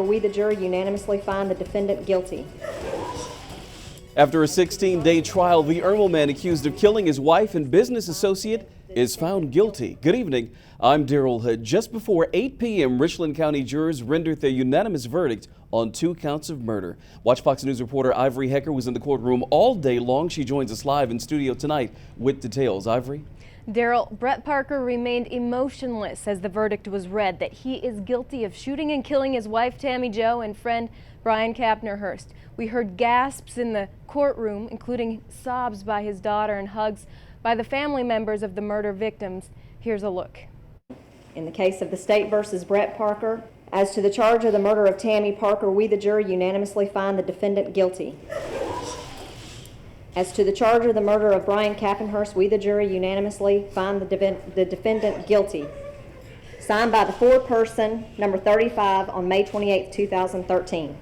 We, the jury, unanimously find the defendant guilty. After a 16-day trial, the Irmo man accused of killing his wife and business associate is found guilty. Good evening. I'm Daryl Hood. Just before 8 p.m., Richland County jurors rendered their unanimous verdict on 2 counts of murder. Watch Fox News reporter Ivory Hecker was in the courtroom all day long. She joins us live in studio tonight with details. Ivory? Daryl, Brett Parker remained emotionless as the verdict was read that he is guilty of shooting and killing his wife Tammy Jo and friend Brian Kapnerhurst. We heard gasps in the courtroom, including sobs by his daughter and hugs by the family members of the murder victims. Here's a look. In the case of the state versus Brett Parker, as to the charge of the murder of Tammy Parker, we, the jury, unanimously find the defendant guilty. As to the charge of the murder of Brian Kapnerhurst, we, the jury, unanimously find the defendant guilty. Signed by the foreperson, number 35, on May 28, 2013.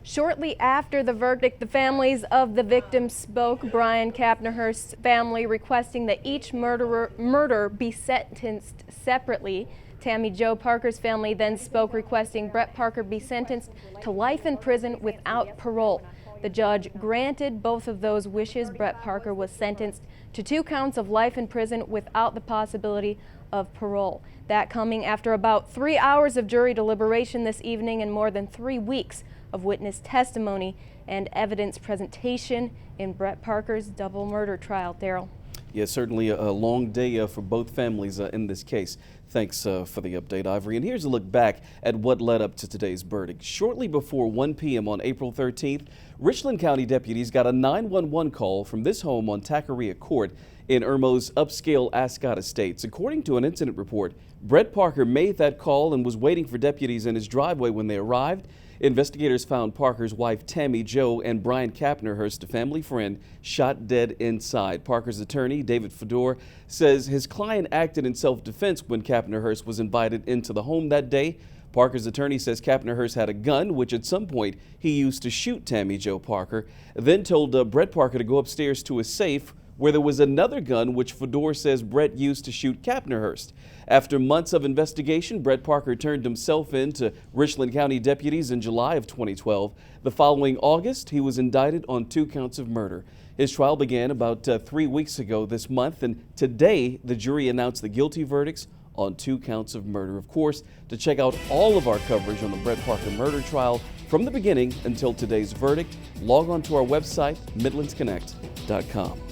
Shortly after the verdict, the families of the victims spoke. Brian Kapnerhurst's family requesting that each murder be sentenced separately. Tammy Jo Parker's family then spoke, requesting Brett Parker be sentenced to life in prison without parole. The judge granted both of those wishes. Brett Parker was sentenced to 2 counts of life in prison without the possibility of parole. That coming after about 3 hours of jury deliberation this evening and more than 3 weeks of witness testimony and evidence presentation in Brett Parker's double murder trial. Daryl? Yes, certainly a long day for both families in this case. Thanks for the update, Ivory. And here's a look back at what led up to today's verdict. Shortly before 1 p.m. on April 13th, Richland County deputies got a 911 call from this home on Taqueria Court in Irmo's upscale Ascot Estates. According to an incident report, Brett Parker made that call and was waiting for deputies in his driveway when they arrived. Investigators found Parker's wife Tammy Jo and Brian Kapnerhurst, a family friend, shot dead inside. Parker's attorney, David Fedor, says his client acted in self-defense when Kapnerhurst was invited into the home that day. Parker's attorney says Kapnerhurst had a gun, which at some point he used to shoot Tammy Jo Parker, then told Brett Parker to go upstairs to a safe where there was another gun which Fedor says Brett used to shoot Kapnerhurst. After months of investigation, Brett Parker turned himself in to Richland County deputies in July of 2012. The following August, he was indicted on 2 counts of murder. His trial began about 3 weeks ago this month, and today the jury announced the guilty verdicts on 2 counts of murder. Of course, to check out all of our coverage on the Brett Parker murder trial from the beginning until today's verdict, log on to our website, MidlandsConnect.com.